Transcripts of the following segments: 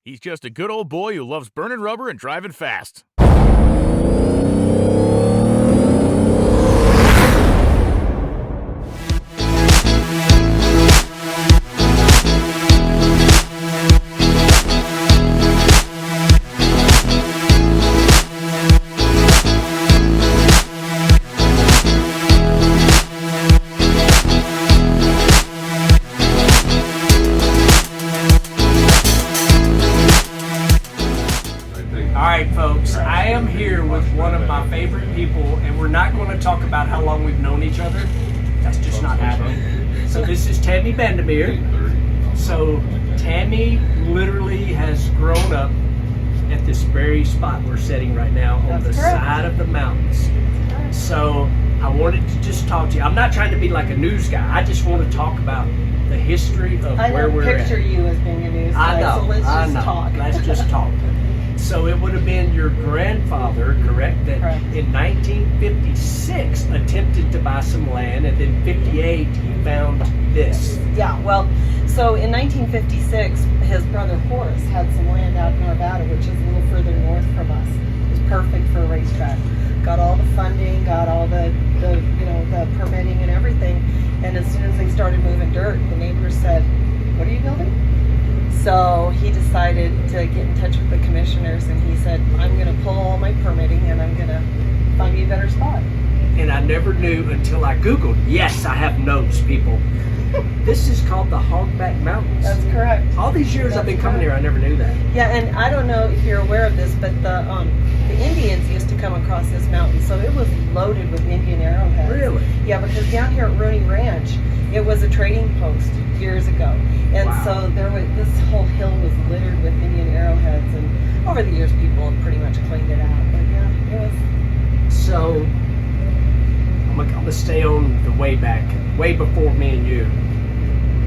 He's just a good old boy who loves burning rubber and driving fast. Alright folks, I am here with one of my favorite people, and we're not going to talk about how long we've known each other. That's just not happening. So this is Tami Bandimere. So Tami literally has grown up at this very spot we're sitting right now on the side of the mountains. So I wanted to just talk to you. I'm not trying to be like a news guy. I just want to talk about the history of where we're at. I don't picture you as being a news guy, so let's just talk. Let's just talk. So it would have been your grandfather, correct? That in 1956 attempted to buy some land, and then 58 he found this. Yeah, well, so in 1956, his brother Horace had some land out in Nevada, which is a little further north from us. It was perfect for a racetrack. Got all the funding, got all the permitting and everything. And as soon as they started moving dirt, the neighbors said, "What are you building?" So he decided to get in touch with the commissioners, and he said, "I'm going to pull all my permitting, and I'm going to find you a better spot." And I never knew until I Googled. Yes, I have notes, people. This is called the Hogback Mountains. That's correct. All these years I've been coming here, I never knew that. Yeah, and I don't know if you're aware of this, but the Indians used to come across this mountain, so it was loaded with Indian arrowheads. Really? Yeah, because down here at Rooney Ranch, it was a trading post years ago. And so this whole hill was littered with Indian arrowheads, and over the years people have pretty much cleaned it out. But yeah, it was. So I'm gonna stay on the way back, way before me and you.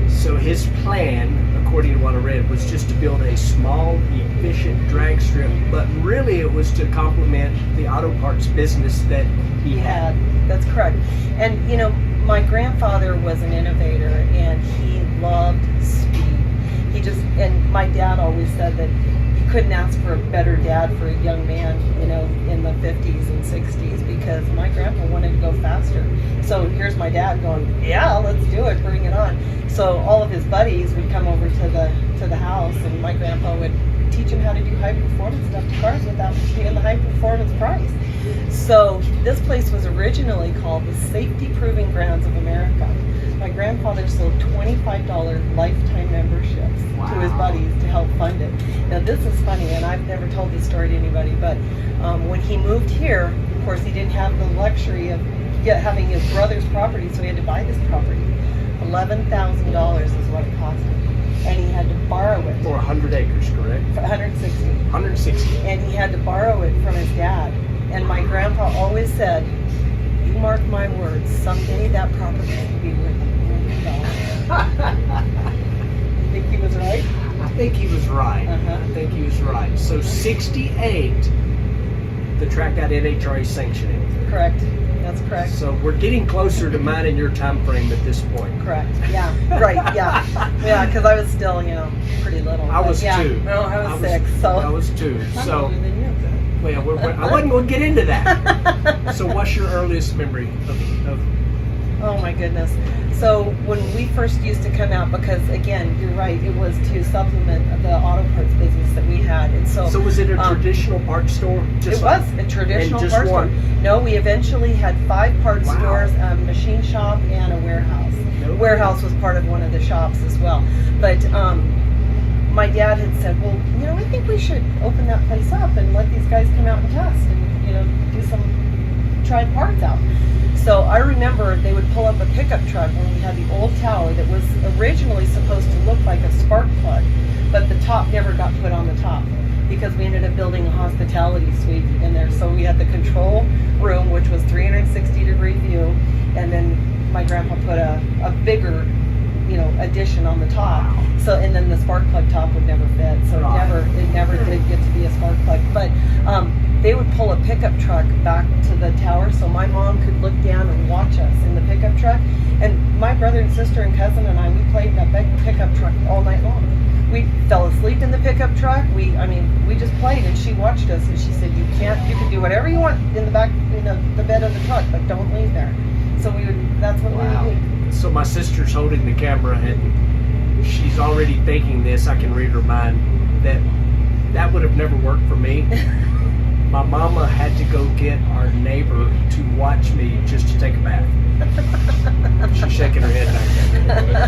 So his plan, according to what I read, was just to build a small, efficient drag strip, but really it was to complement the auto parts business that he had. That's correct. And my grandfather was an innovator, and he loved speed. And my dad always said that you couldn't ask for a better dad for a young man, in the 50s and 60s, because my grandpa wanted to go faster. So here's my dad going, "Yeah, let's do it, bring it on." So all of his buddies would come over to the house, and my grandpa would teach him how to do high performance stuff to cars without paying the high performance price. So this place was originally called the Safety Proving Grounds of America. My grandfather sold $25 lifetime memberships to his buddies to help fund it. Now this is funny, and I've never told this story to anybody, but when he moved here, of course he didn't have the luxury of having his brother's property, so he had to buy this property. $11,000 is what it cost him. And he had to borrow it. For 100 acres, correct? For 160. 160. And he had to borrow it from his dad. And my grandpa always said, "You mark my words, someday that property will be worth $1 million." You think he was right? I think he was right. I think he was right. So 68, the track got NHRA sanctioning. Correct. That's correct. So we're getting closer to mine and your time frame at this point. Correct. Yeah. Right. Yeah. Yeah. Because I was still, pretty little. I was 2. No, I was 6. So I was 2. I'm So older than you. well, I wasn't going to get into that. So what's your earliest memory of? Oh my goodness. So when we first used to come out, because again, you're right, it was to supplement the auto parts business that we had. And so was it a traditional parts store? It was a traditional just parts store. one? No, we eventually had 5 parts stores, a machine shop, and a warehouse. Nope. Warehouse was part of one of the shops as well. But my dad had said, "Well, I think we should open that place up and let these guys come out and test and do some try parts out." So I remember they would pull up a pickup truck when we had the old tower that was originally supposed to look like a spark plug, but the top never got put on the top because we ended up building a hospitality suite in there. So we had the control room, which was 360-degree view, and then my grandpa put a bigger addition on the top. So, and then the spark plug top would never fit. So it never did get to be a spark plug. But they would pull a pickup truck back to the tower so my mom could look down and watch us in the pickup truck. And my brother and sister and cousin and I, we played in that big pickup truck all night long. We fell asleep in the pickup truck. We just played, and she watched us, and she said, you can do whatever you want in the back, the bed of the truck, but don't leave there. So that's what we would do. So my sister's holding the camera, and she's already thinking this. I can read her mind. That would have never worked for me. My mama had to go get our neighbor to watch me just to take a bath. She's shaking her head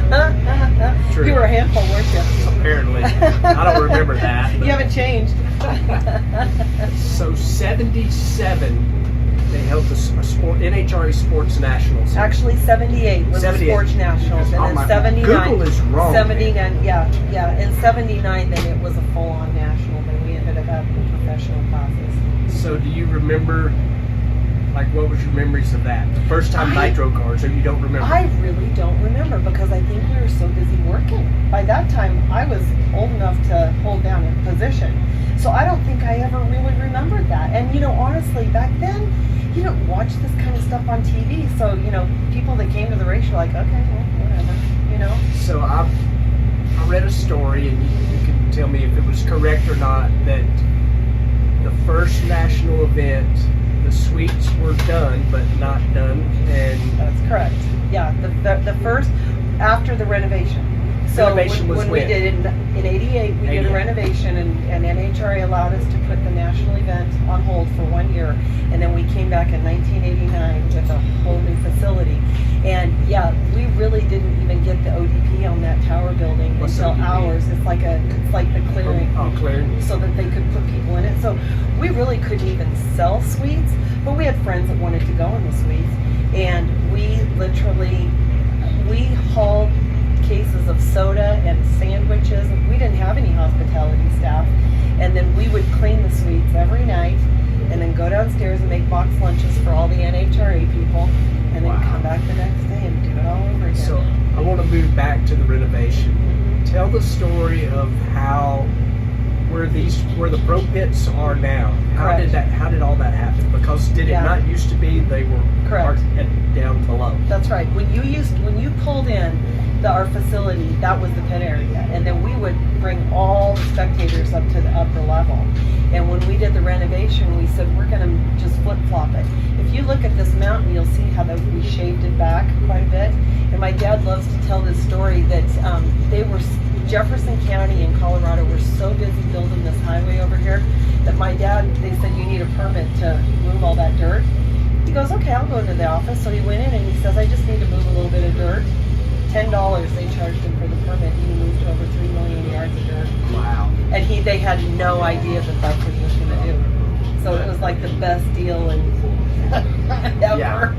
back there. True. You were a handful, weren't you? Apparently. I don't remember that. You haven't changed. So 77, they held the NHRA Sports Nationals. Actually, 78 was 78. the Sports Nationals, and then 79. Google is wrong. 79, yeah. In 79, then it was a full-on national. Then we ended up having professional classes. So do you remember, what was your memories of that? The first time nitro cars, or you don't remember? I really don't remember because I think we were so busy working. By that time, I was old enough to hold down a position. So I don't think I ever really remembered that. And, honestly, back then, you don't watch this kind of stuff on TV. So, people that came to the race were like, okay, well, whatever, So I read a story, and you can tell me if it was correct or not, that the first national event, the suites were done, but not done. And that's correct. Yeah, the first, after the renovation. So when we did in 88, we did a renovation, and NHRA allowed us to put the national event on hold for 1 year, and then we came back in 1989 with a whole new facility. And yeah, we really didn't even get the ODP on that tower building until ours. It's like the clearing, clearing, so that they could put people in it. So we really couldn't even sell suites, but we had friends that wanted to go in the suites, and we hauled cases of soda and sandwiches. We didn't have any hospitality staff, and then we would clean the suites every night, and then go downstairs and make box lunches for all the NHRA people, and then come back the next day and do it all over again. So I want to move back to the renovation. Tell the story of where the pro pits are now. How did all that happen? Because did it not used to be they were parked down below? That's right. When you pulled in our facility, that was the pit area, and then we would bring all the spectators up to the upper level. And when we did the renovation, we said we're going to just flip-flop it. If you look at this mountain, you'll see how we shaved it back quite a bit. And my dad loves to tell this story that Jefferson County in Colorado were so busy building this highway over here that they said you need a permit to move all that dirt. He goes, okay, I'll go into the office. So he went in and he says, I just need to move a little bit of dirt. $10 they charged him for the permit. He moved over 3 million yards of dirt. Wow. And they had no idea that that's what he was going to do. So it was like the best deal ever. Yeah.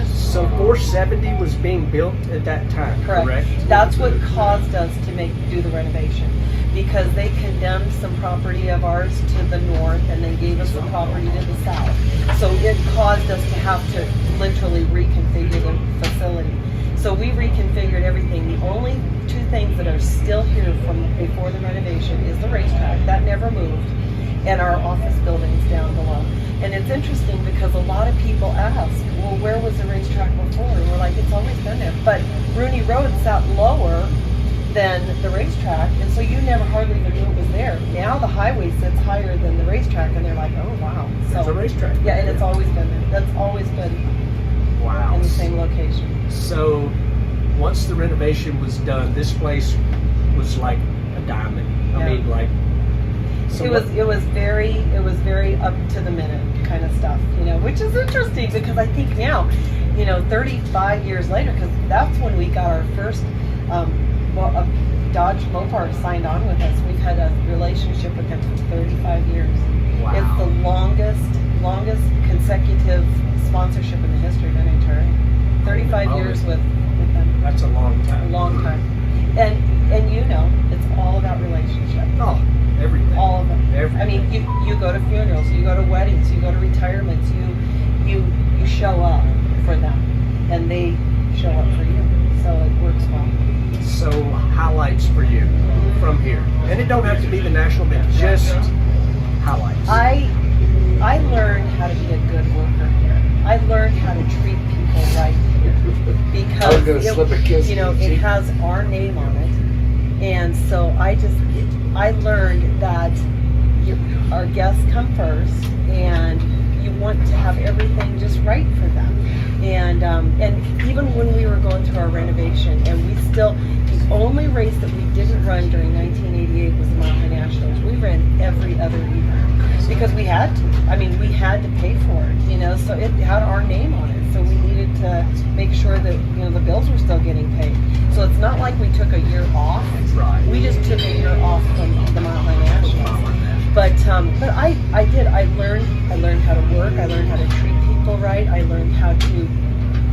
So 470 was being built at that time, correct? That's what caused us to do the renovation, because they condemned some property of ours to the north and then gave us some property to the south. So it caused us to have to literally reconfigure the facility. So we reconfigured everything. The only two things that are still here from before the renovation is the racetrack. That never moved. And our office buildings down below. And it's interesting because a lot of people ask, well, where was the racetrack before? And we're like, it's always been there. But Rooney Road sat lower than the racetrack, and so you never hardly even knew it was there. Now the highway sits higher than the racetrack, and they're like, oh, wow. So it's a racetrack. Yeah, and it's always been there. That's always been in the same location. So once the renovation was done, this place was like a diamond. I mean, like, so it was very up to the minute kind of stuff, which is interesting because I think now, 35 years later, because that's when we got our first Dodge Mopar signed on with us. We've had a relationship with them for 35 years. Wow. It's the longest consecutive sponsorship in the history of NHRA. 35 years with them. That's a long time. A long time. And it's all about relationship. Oh, everything. All of them. Everything. I mean, you go to funerals, you go to weddings, you go to retirements, you show up for them, and they show up for you. So it works well. So highlights for you from here, and it don't have to be the national, but just highlights. I learned how to be a good worker. I learned how to treat people right here because it has our name on it, And so I learned that our guests come first, and you want to have everything just right for them. And even when we were going through our renovation, and the only race that we didn't run during 1988 was the Mile High Nationals. We ran every other event because we had to. I mean, we had to pay for it, so it had our name on it. So we needed to make sure that, the bills were still getting paid. So it's not like we took a year off. Right. We just took a year off from the Mile High Nationals. But I did. I learned how to work. I learned how to treat people right. I learned how to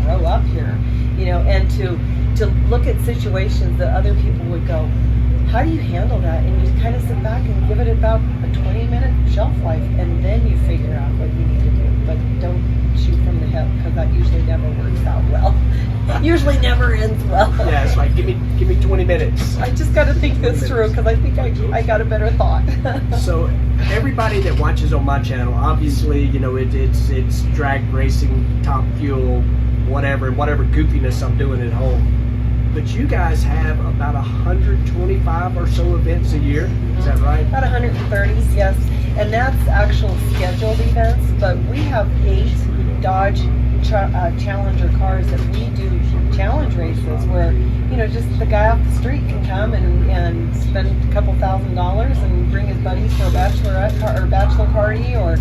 grow up here, and to look at situations that other people would go, how do you handle that? And you kind of sit back and give it about a 20-minute shelf life, and then you figure out what you need to do. But don't shoot from the hip, because that usually never works out well. Usually never ends well. Yeah, it's like, give me 20 minutes. I just got to think this through, because I think I got a better thought. So everybody that watches on my channel, obviously, it's drag racing, Top Fuel, whatever goofiness I'm doing at home. But you guys have about 125 or so events a year. Is that right? About 130, yes. And that's actual scheduled events. But we have 8 Dodge Challenger cars that we do challenge races where, just the guy off the street can come and spend a couple $1,000s and bring his buddies for a bachelor party, or,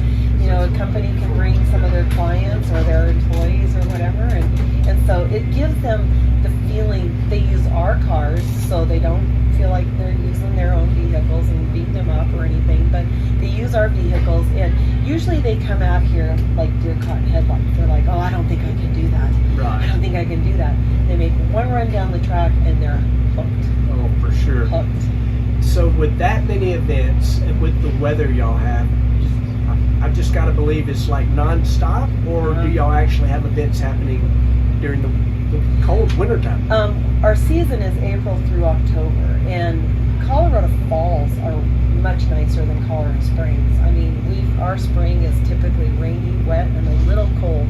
a company can bring some of their clients or their employees or whatever. And so it gives them the feeling they use our cars, so they don't feel like they're using their own vehicles and beating them up or anything, but they use our vehicles. And usually they come out here like deer caught in headlights. They're like, oh, I don't think I can do that. Right. I don't think I can do that. They make one run down the track and they're hooked. Oh, for sure. Hooked. So with that many events and with the weather y'all have, I've just got to believe it's like non-stop, or do y'all actually have events happening during the cold wintertime? Our season is April through October, and Colorado Falls are much nicer than Colorado Springs. I mean, our spring is typically rainy, wet, and a little cold.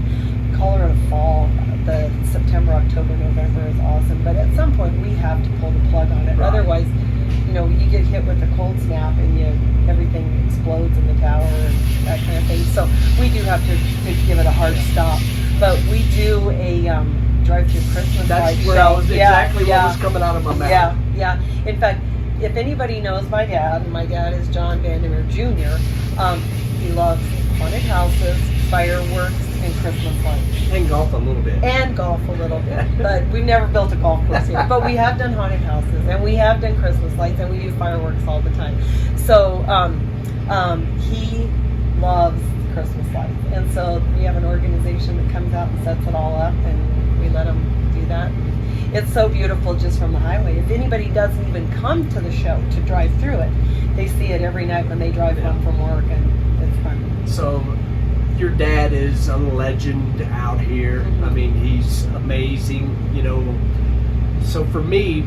Colorado Fall, the September, October, November is awesome, but at some point we have to pull the plug on it. Right. Otherwise, you get hit with a cold snap and everything explodes in the tower and that kind of thing. So we do have to give it a hard stop. But we do a drive-through Christmas light That's where show. I was exactly what was coming out of my mouth. Yeah. In fact, if anybody knows my dad, and my dad is John Bandimere Jr., he loves haunted houses, fireworks, and Christmas lights. And golf a little bit. But we've never built a golf course here. But we have done haunted houses, and we have done Christmas lights, and we do fireworks all the time. So he loves Christmas lights, and so we have an organization that comes out and sets it all up, and we let them do that. It's so beautiful just from the highway. If anybody doesn't even come to the show to drive through it, they see it every night when they drive home from work, and it's fun. So your dad is a legend out here. Mm-hmm. I mean, he's amazing, So for me,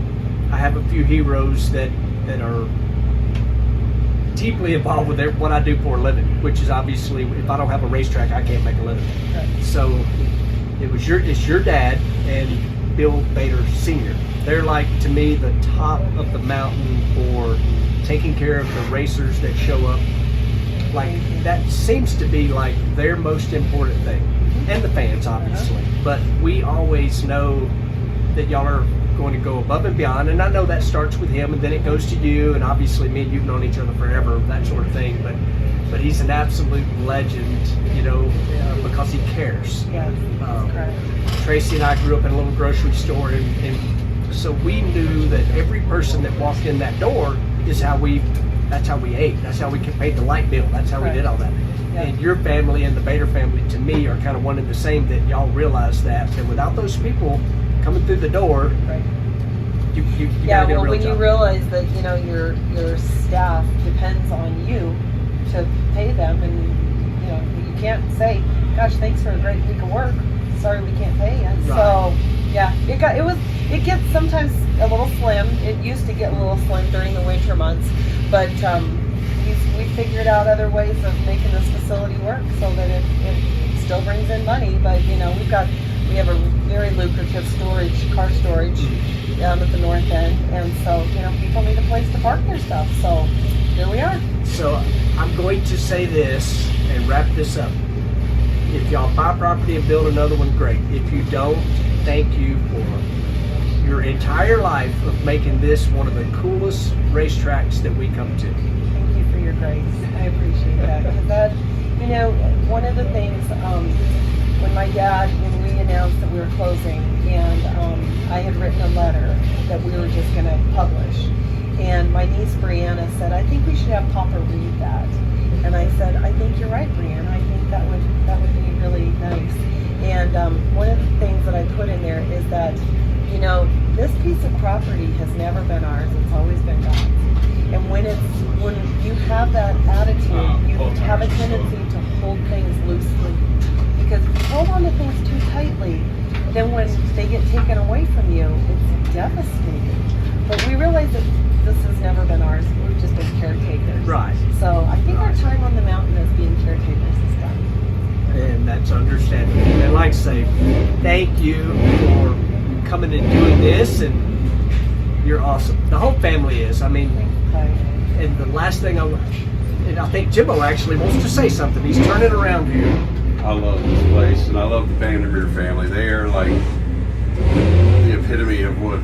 I have a few heroes that are deeply involved with what I do for a living, which is obviously, if I don't have a racetrack, I can't make a living. Right. So it's your dad and Bill Bader Sr. They're like, to me, the top of the mountain for taking care of the racers that show up. Like, that seems to be like their most important thing. And the fans, obviously. But we always know that y'all are going to go above and beyond, and I know that starts with him and then it goes to you, and obviously me and you've known each other forever, that sort of thing, but he's an absolute legend, because he cares. Yeah, that's correct. Tracy and I grew up in a little grocery store, and so we knew that every person that walked in that door that's how we ate, that's how we paid the light bill, that's how we did all that. Yeah. And your family and the Bader family, to me, are kind of one and the same, that y'all realize that without those people coming through the door, right. you yeah, gotta do a well, real when job. you realize that your staff depends on you to pay them, and you can't say, "Gosh, thanks for a great week of work. Sorry, we can't pay you." Right. So yeah, it gets sometimes a little slim. It used to get a little slim during the winter months, but we figured out other ways of making this facility work so that it still brings in money. But we we have a very lucrative car storage down at the north end, and so people need a place to park their stuff. So here we are. So I'm going to say this and wrap this up. If y'all buy property and build another one, great. If you don't, thank you for your entire life of making this one of the coolest racetracks that we come to. Thank you for your grace. I appreciate that. 'Cause that, one of the things, when we announced that we were closing, and I had written a letter that we were just going to publish, and my niece Brianna said, I think we should have Papa read that. And I said, I think you're right, Brianna. I think that would be really nice. And one of the things that I put in there is that, this piece of property has never been ours. It's always been God's. And when you have that attitude, you have a tendency to hold things loosely. Because if you hold on to things too tightly, then when they get taken away from you, it's devastating. But we realize that this has never been ours. We've just been caretakers. Right. So I think our time on the mountain as being caretakers is done. And that's understandable. And like I say, thank you for coming and doing this, and you're awesome. The whole family is. I mean, and the last thing and I think Jimbo actually wants to say something. He's turning around here. I love this place, and I love the Bandimere family. They are like the epitome of what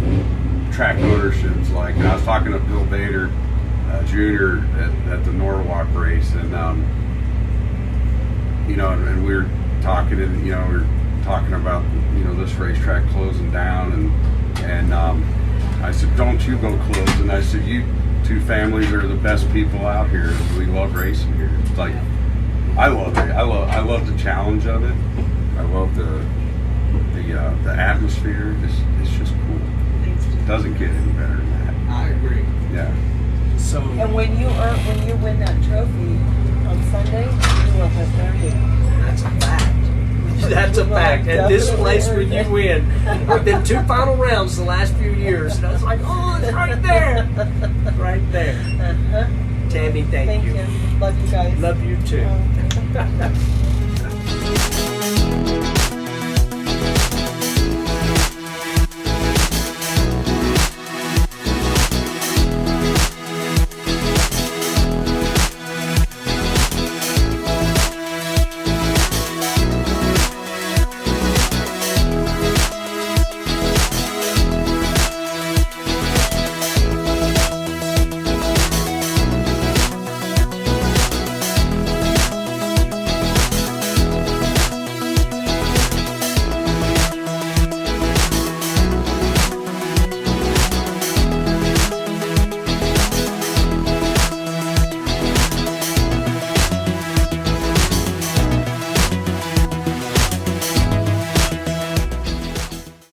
track ownership is like. And I was talking to Bill Bader Jr. at the Norwalk race, and and we were talking, and we were talking about this racetrack closing down, and I said, don't you go close? And I said, you two families are the best people out here. We love racing here. It's like, I love it. I love the challenge of it. I love the atmosphere. It's just cool. It doesn't get any better than that. I agree. Yeah. So. And when you win that trophy on Sunday, you will have earned it. That's a fact. That's a fact. At this place, when you win, I've been 2 final rounds the last few years, and I was like, oh, it's right there. Right there. Uh-huh. Tammy, thank you. Love you guys. Love you too.